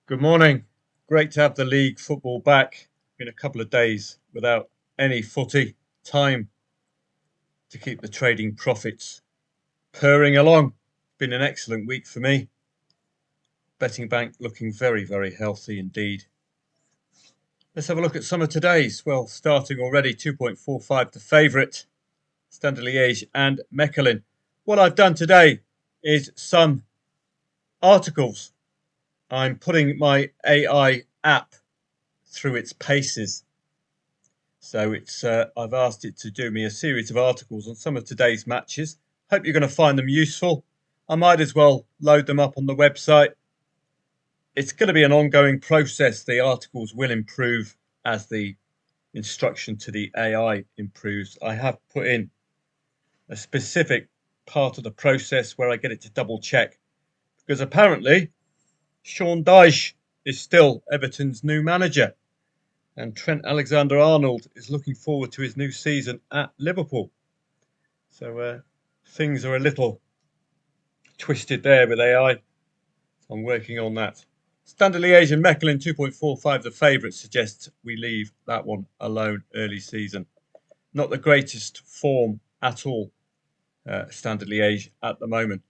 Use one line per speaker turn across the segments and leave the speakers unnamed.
Good morning. Great to have the league football back. Been a couple of days without any footy. Time to keep the trading profits purring along. Been an excellent week for me. Betting bank looking very, very healthy indeed. Let's have a look at some of today's. Well, starting already, 2.45 the favourite. Standard Liege and Mechelen. What I've done today is some articles. I'm putting my AI app through its paces. So I've asked it to do me a series of articles on some of today's matches. Hope you're going to find them useful. I might as well load them up on the website. It's going to be an ongoing process. The articles will improve as the instruction to the AI improves. I have put in a specific part of the process where I get it to double check, because apparently Sean Dyche is still Everton's new manager. And Trent Alexander-Arnold is looking forward to his new season at Liverpool. So things are a little twisted there with AI. I'm working on that. Standard Liège and Mechelen 2.45 the favourite suggests we leave that one alone early season. Not the greatest form at all, Standard Liège at the moment.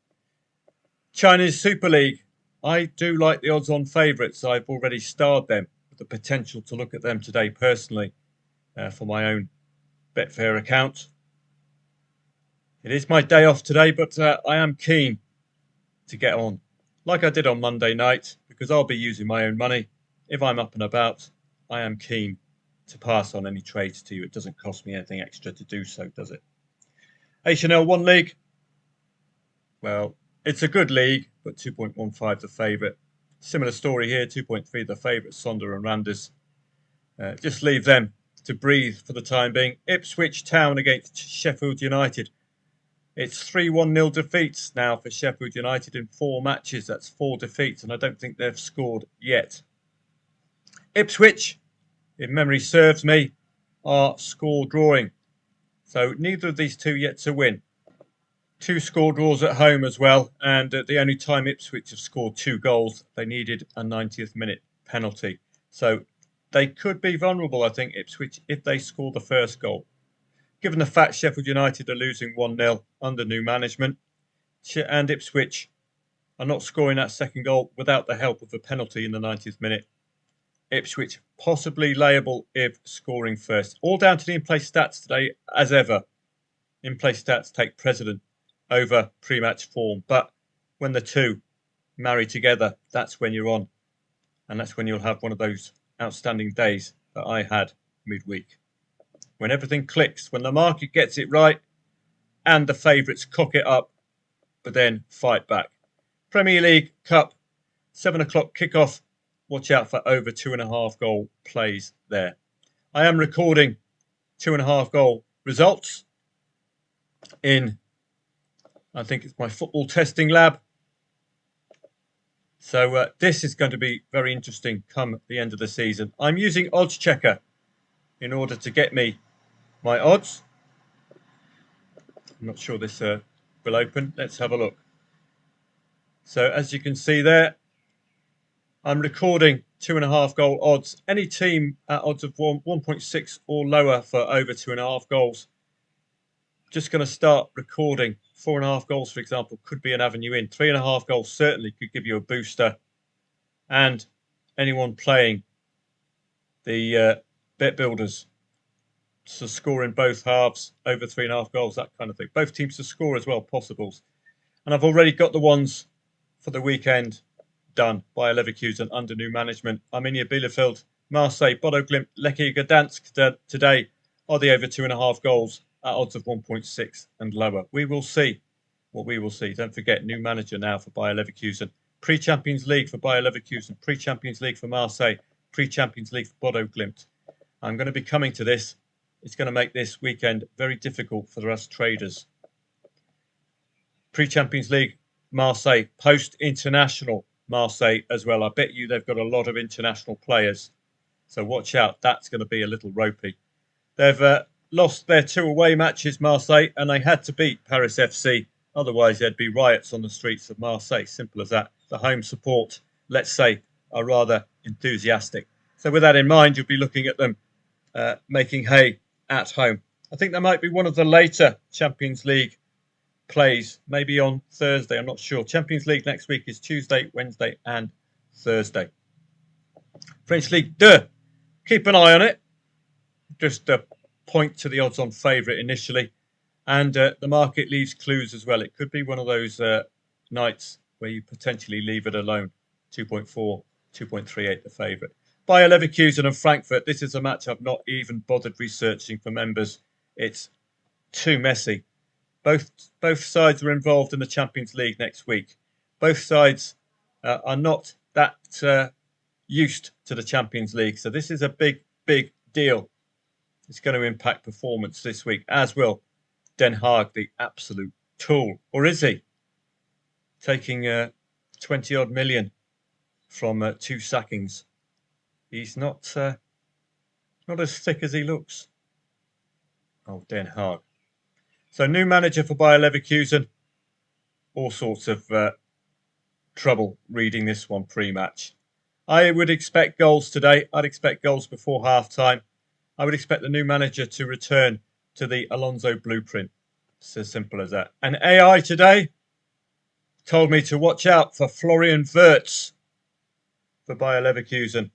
Chinese Super League. I do like the odds on favourites. I've already starred them. The potential to look at them today personally for my own Betfair account. It is my day off today, but I am keen to get on like I did on Monday night, because I'll be using my own money. If I'm up and about, I am keen to pass on any trades to you. It doesn't cost me anything extra to do so, does it? H&L 1 League. Well, it's a good league, but 2.15 the favourite. Similar story here, 2.3 the favourite, Sonder and Randers. Just leave them to breathe for the time being. Ipswich Town against Sheffield United. It's 3-1-0 defeats now for Sheffield United in 4 matches. That's 4 defeats, and I don't think they've scored yet. Ipswich, if memory serves me, are score drawing. So neither of these two yet to win. 2 score draws at home as well, and the only time Ipswich have scored 2 goals, they needed a 90th minute penalty. So they could be vulnerable, I think, Ipswich, if they score the first goal. Given the fact Sheffield United are losing 1-0 under new management, and Ipswich are not scoring that second goal without the help of a penalty in the 90th minute, Ipswich possibly layable if scoring first. All down to the in-play stats today, as ever. In-play stats take precedent over pre-match form, but when the two marry together, that's when you're on, and that's when you'll have one of those outstanding days that I had midweek. When everything clicks, when the market gets it right and the favourites cock it up, but then fight back. Premier League Cup, 7 o'clock kickoff. Watch out for over 2.5 goal plays there. I am recording 2.5 goal results in, I think it's my football testing lab. So this is going to be very interesting come the end of the season. I'm using Odds Checker in order to get me my odds. I'm not sure this will open. Let's have a look. So as you can see there, I'm recording 2.5 goal odds. Any team at odds of 1.6 or lower for over 2.5 goals. Just going to start recording. 4.5 goals, for example, could be an avenue in. 3.5 goals certainly could give you a booster. And anyone playing the bet builders to score in both halves, over 3.5 goals, that kind of thing. Both teams to score as well, possibles. And I've already got the ones for the weekend done by Leverkusen under new management. Arminia Bielefeld, Marseille, Bodo Glimt, Lechia Gdansk today are the over 2.5 goals at odds of 1.6 and lower. We will see what we will see. Don't forget, new manager now for Bayer Leverkusen. Pre-Champions League for Bayer Leverkusen. Pre-Champions League for Marseille. Pre-Champions League for Bodo Glimt. I'm going to be coming to this. It's going to make this weekend very difficult for us traders. Pre-Champions League, Marseille. Post-international, Marseille as well. I bet you they've got a lot of international players. So watch out. That's going to be a little ropey. They've lost their 2 away matches, Marseille, and they had to beat Paris FC. Otherwise, there'd be riots on the streets of Marseille. Simple as that. The home support, let's say, are rather enthusiastic. So with that in mind, you'll be looking at them making hay at home. I think there might be one of the later Champions League plays, maybe on Thursday. I'm not sure. Champions League next week is Tuesday, Wednesday, and Thursday. French Ligue 2. Keep an eye on it. Just point to the odds-on favourite initially. And the market leaves clues as well. It could be one of those nights where you potentially leave it alone. 2.4, 2.38 the favourite. Bayer Leverkusen and Frankfurt. This is a match I've not even bothered researching for members. It's too messy. Both sides are involved in the Champions League next week. Both sides are not that used to the Champions League. So this is a big, big deal. It's going to impact performance this week, as will Den Haag, the absolute tool. Or is he? Taking 20-odd million from 2 sackings. He's not as thick as he looks. Oh, Den Haag. So new manager for Bayer Leverkusen. All sorts of trouble reading this one pre-match. I would expect goals today. I'd expect goals before half-time. I would expect the new manager to return to the Alonso blueprint. It's as simple as that. And AI today told me to watch out for Florian Wirtz for Bayer Leverkusen.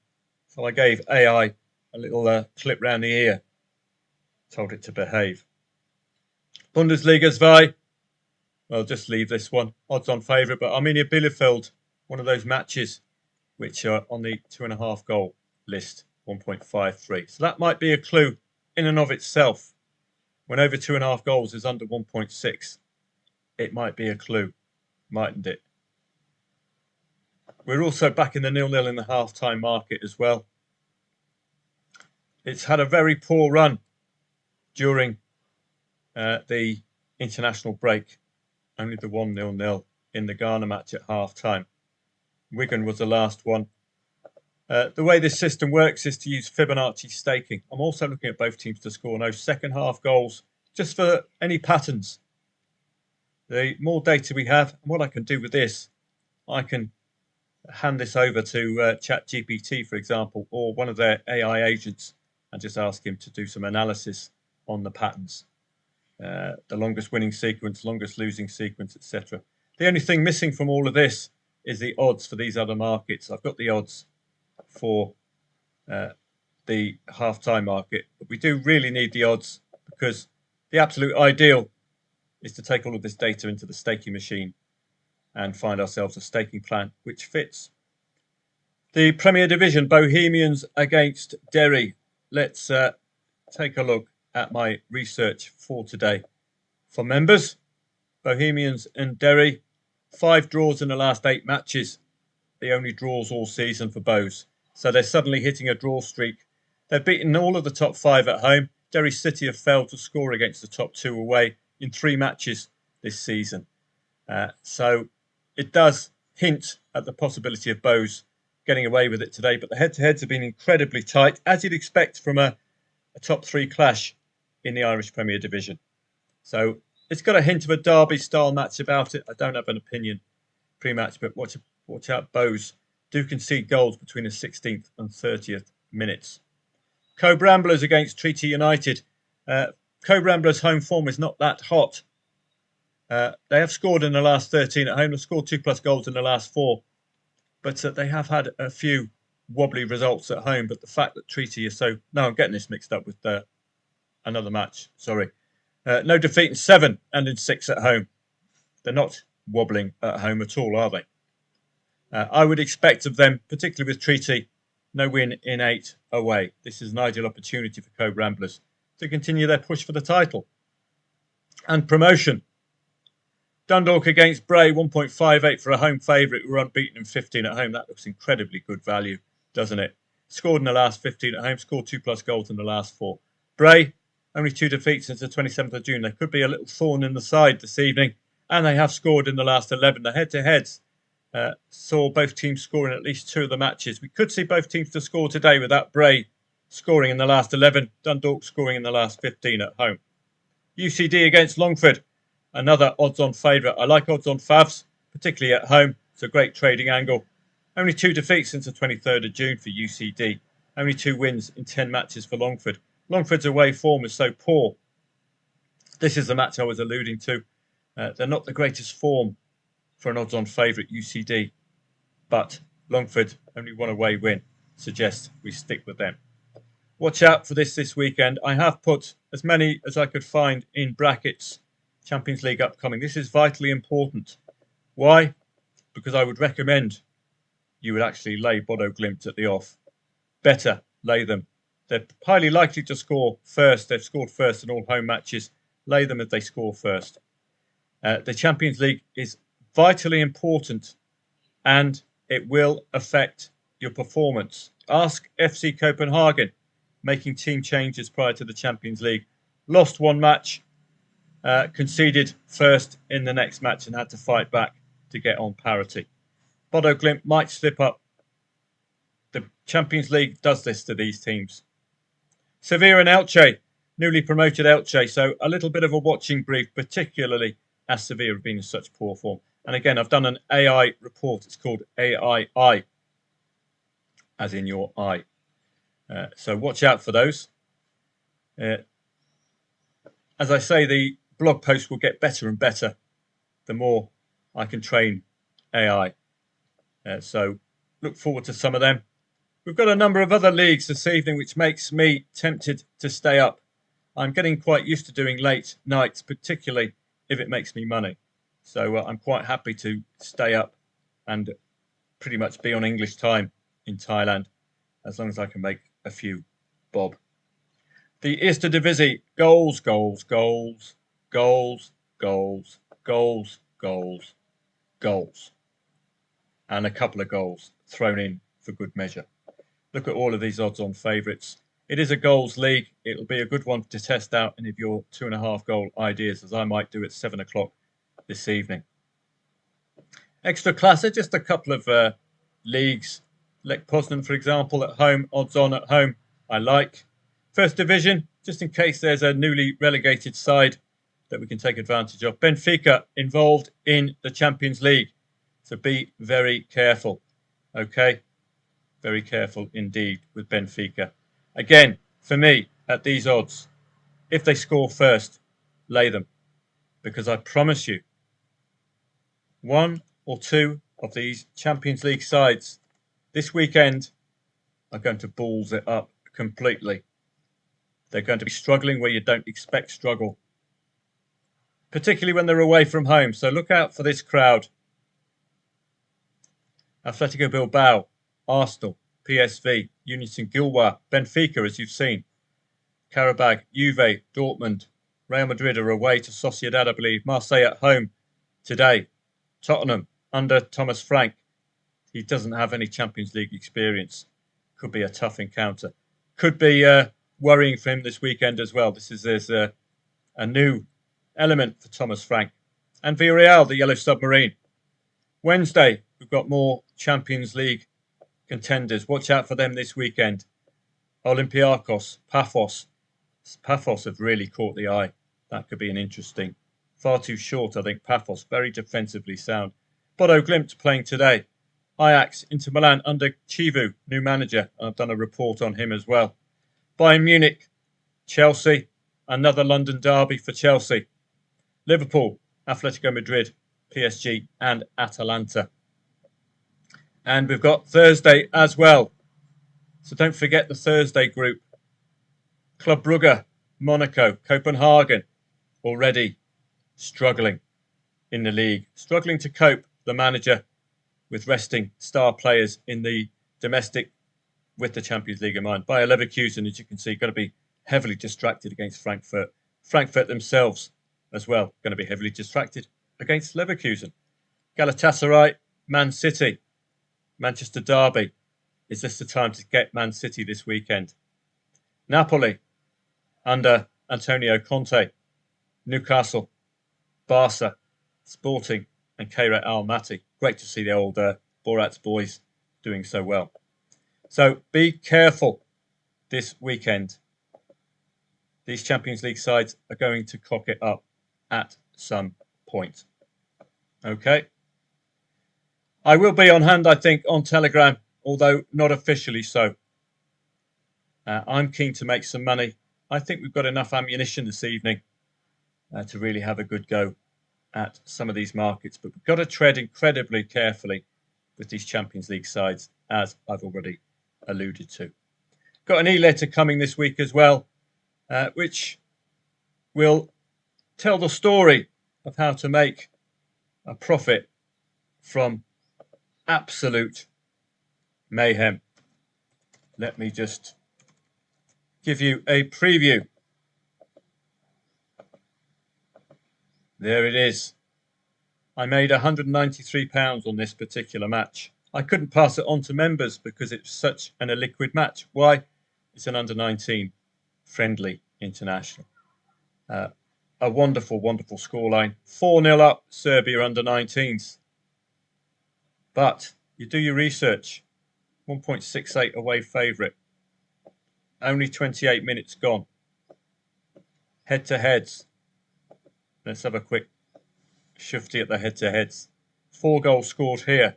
So I gave AI a little clip round the ear. Told it to behave. Bundesliga 2. Well, just leave this one. Odds on favourite, but Arminia Bielefeld, one of those matches which are on the 2.5 goal list, 1.53. So that might be a clue in and of itself. When over 2.5 goals is under 1.6, it might be a clue, mightn't it? We're also back in the 0-0 in the half-time market as well. It's had a very poor run during the international break. Only the 1-0 in the Ghana match at half-time. Wigan was the last one. The way this system works is to use Fibonacci staking. I'm also looking at both teams to score no second half goals, just for any patterns. The more data we have, and what I can do with this, I can hand this over to ChatGPT, for example, or one of their AI agents, and just ask him to do some analysis on the patterns. The longest winning sequence, longest losing sequence, etc. The only thing missing from all of this is the odds for these other markets. I've got the odds for the half-time market, but we do really need the odds because the absolute ideal is to take all of this data into the staking machine and find ourselves a staking plan which fits. The Premier Division, Bohemians against Derry. Let's take a look at my research for today. For members, Bohemians and Derry, 5 draws in the last 8 matches. The only draws all season for Bows. So they're suddenly hitting a draw streak. They've beaten all of the top 5 at home. Derry City have failed to score against the top 2 away in 3 matches this season. So it does hint at the possibility of Bows getting away with it today. But the head-to-heads have been incredibly tight, as you'd expect from a top 3 clash in the Irish Premier Division. So it's got a hint of a derby-style match about it. I don't have an opinion pre-match, but watch out, Bows do concede goals between the 16th and 30th minutes. Co-Bramblers against Treaty United. Co-Bramblers' home form is not that hot. They have scored in the last 13 at home. They've scored 2+ goals in the last 4. But they have had a few wobbly results at home. But the fact that Treaty is so... No, I'm getting this mixed up with another match. Sorry. No defeat in 7 and in 6 at home. They're not wobbling at home at all, are they? I would expect of them, particularly with Treaty, no win in 8 away. This is an ideal opportunity for Co-Bramblers to continue their push for the title. And promotion. Dundalk against Bray, 1.58 for a home favourite who are unbeaten in 15 at home. That looks incredibly good value, doesn't it? Scored in the last 15 at home, scored 2+ goals in the last 4. Bray, only 2 defeats since the 27th of June. They could be a little thorn in the side this evening, and they have scored in the last 11. The head-to-heads saw both teams scoring at least 2 of the matches. We could see both teams to score today without Bray scoring in the last 11, Dundalk scoring in the last 15 at home. UCD against Longford, another odds-on favourite. I like odds-on favs, particularly at home. It's a great trading angle. Only 2 defeats since the 23rd of June for UCD. Only 2 wins in 10 matches for Longford. Longford's away form is so poor. This is the match I was alluding to. They're not the greatest form for an odds-on favourite, UCD. But Longford, only 1 away win, suggests we stick with them. Watch out for this weekend. I have put as many as I could find in brackets. Champions League upcoming. This is vitally important. Why? Because I would recommend you would actually lay Bodo Glimt at the off. Better lay them. They're highly likely to score first. They've scored first in all home matches. Lay them if they score first. The Champions League is vitally important and it will affect your performance. Ask FC Copenhagen, making team changes prior to the Champions League. Lost 1 match, conceded first in the next match and had to fight back to get on parity. Bodo Glimt might slip up. The Champions League does this to these teams. Sevilla and Elche, newly promoted Elche, so a little bit of a watching brief, particularly as Sevilla have been in such poor form. And again, I've done an AI report. It's called AII, as in your eye. So watch out for those. As I say, the blog post will get better and better the more I can train AI. So look forward to some of them. We've got a number of other leagues this evening, which makes me tempted to stay up. I'm getting quite used to doing late nights, particularly if it makes me money. So I'm quite happy to stay up and pretty much be on English time in Thailand, as long as I can make a few bob. The Eerste Divisie, goals, goals, goals, goals, goals, goals, goals, goals. And a couple of goals thrown in for good measure. Look at all of these odds-on favourites. It is a goals league. It'll be a good one to test out any of your 2.5 goal ideas, as I might do at 7 o'clock this evening. Extra Classe, just a couple of leagues. Lech Poznan, for example, at home, odds-on at home, I like. First Division, just in case there's a newly relegated side that we can take advantage of. Benfica involved in the Champions League. So be very careful, okay? Very careful indeed with Benfica. Again, for me, at these odds, if they score first, lay them. Because I promise you, 1 or 2 of these Champions League sides this weekend are going to balls it up completely. They're going to be struggling where you don't expect struggle, particularly when they're away from home. So look out for this crowd. Atletico Bilbao, Arsenal, PSV, Union Saint-Gilloise, Benfica, as you've seen, Karabag, Juve, Dortmund, Real Madrid are away to Sociedad, I believe. Marseille at home today. Tottenham under Thomas Frank. He doesn't have any Champions League experience. Could be a tough encounter. Could be worrying for him this weekend as well. There's a new element for Thomas Frank. And Villarreal, the Yellow Submarine. Wednesday, we've got more Champions League contenders. Watch out for them this weekend. Olympiacos, Paphos. Paphos have really caught the eye. That could be an interesting. Far too short, I think. Paphos, very defensively sound. Bodo Glimt playing today. Ajax, Inter Milan under Chivu, new manager. I've done a report on him as well. Bayern Munich, Chelsea, another London derby for Chelsea. Liverpool, Atletico Madrid, PSG and Atalanta. And we've got Thursday as well. So don't forget the Thursday group. Club Brugge, Monaco, Copenhagen, already struggling in the league. Struggling to cope, the manager, with resting star players in the domestic with the Champions League in mind. Bayer Leverkusen, as you can see, going to be heavily distracted against Frankfurt. Frankfurt themselves as well, going to be heavily distracted against Leverkusen. Galatasaray, Man City, Manchester derby. Is this the time to get Man City this weekend? Napoli, under Antonio Conte, Newcastle, Barca, Sporting and Kairat Almaty. Great to see the old Borat's boys doing so well. So be careful this weekend. These Champions League sides are going to cock it up at some point. Okay. I will be on hand, I think, on Telegram, although not officially so. I'm keen to make some money. I think we've got enough ammunition this evening to really have a good go at some of these markets. But we've got to tread incredibly carefully with these Champions League sides, as I've already alluded to. Got an e-letter coming this week as well, which will tell the story of how to make a profit from absolute mayhem. Let me just give you a preview. There it is. I made £193 on this particular match. I couldn't pass it on to members because it's such an illiquid match. Why? It's an under-19 friendly international. A wonderful, wonderful scoreline. 4-0 up, Serbia under-19s. But you do your research. 1.68 away favourite. Only 28 minutes gone. Head-to-heads. Let's have a quick shifty at the head-to-heads. 4 goals scored here.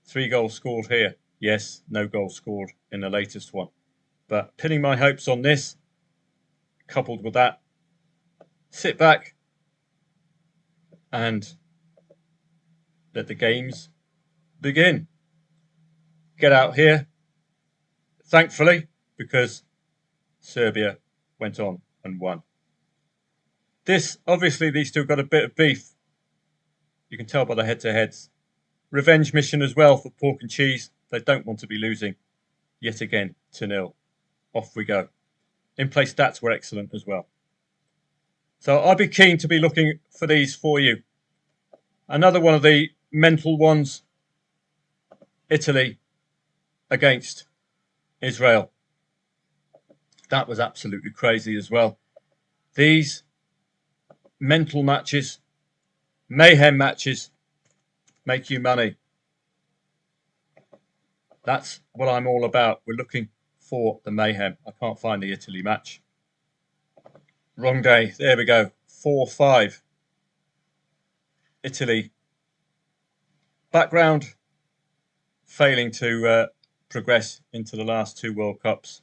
3 goals scored here. Yes, no goals scored in the latest one. But pinning my hopes on this, coupled with that, sit back and let the games begin. Get out here, thankfully, because Serbia went on and won. This, obviously, these two got a bit of beef. You can tell by the head-to-heads. Revenge mission as well for pork and cheese. They don't want to be losing yet again 2-0. Off we go. In-play stats were excellent as well. So I'd be keen to be looking for these for you. Another one of the mental ones. Italy against Israel. That was absolutely crazy as well. These mental matches, mayhem matches, make you money. That's what I'm all about. We're looking for the mayhem. I can't find the Italy match. Wrong day. There we go. 4-5. Italy. Background. Failing to progress into the last 2 World Cups.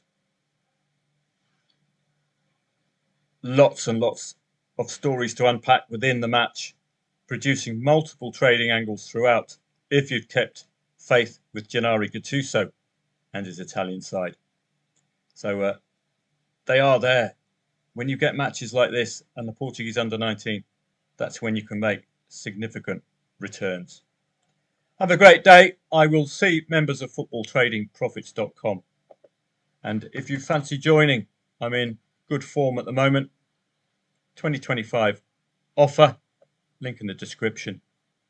Lots and lots of stories to unpack within the match, producing multiple trading angles throughout if you've kept faith with Gennaro Gattuso and his Italian side. So they are there. When you get matches like this and the Portuguese under-19, that's when you can make significant returns. Have a great day. I will see members of footballtradingprofits.com. And if you fancy joining, I'm in good form at the moment. 2025 offer, link in the description.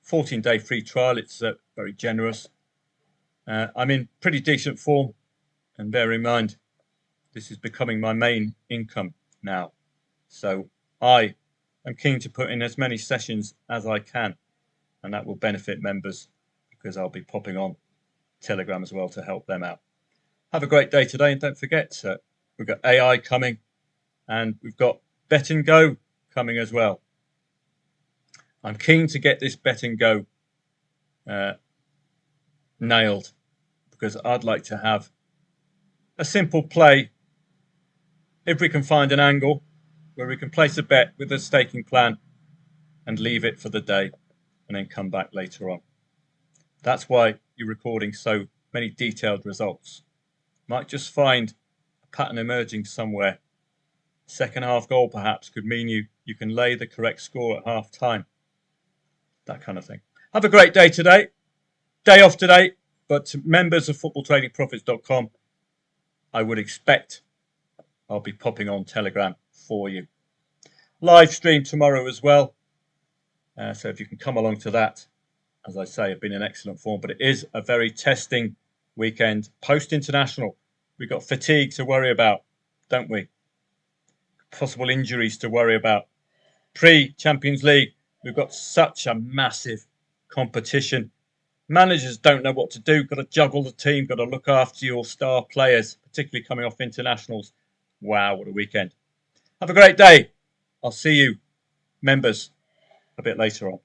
14-day free trial. It's very generous. I'm in pretty decent form. And bear in mind, this is becoming my main income now. So I am keen to put in as many sessions as I can. And that will benefit members because I'll be popping on Telegram as well to help them out. Have a great day today. And don't forget, we've got AI coming and we've got Bet and Go coming as well. I'm keen to get this Bet and Go nailed because I'd like to have a simple play. If we can find an angle where we can place a bet with a staking plan and leave it for the day and then come back later on. That's why you're recording so many detailed results. Might just find a pattern emerging somewhere. Second half goal perhaps could mean you can lay the correct score at half time. That kind of thing. Have a great day today. Day off today, but to members of footballtradingprofits.com, I would expect I'll be popping on Telegram for you. Live stream tomorrow as well. So if you can come along to that, as I say, I've been in excellent form, but it is a very testing weekend. Post-international, we've got fatigue to worry about, don't we? Possible injuries to worry about. Pre-Champions League, we've got such a massive competition. Managers don't know what to do. Got to juggle the team. Got to look after your star players, particularly coming off internationals. Wow, what a weekend. Have a great day. I'll see you, members, a bit later on.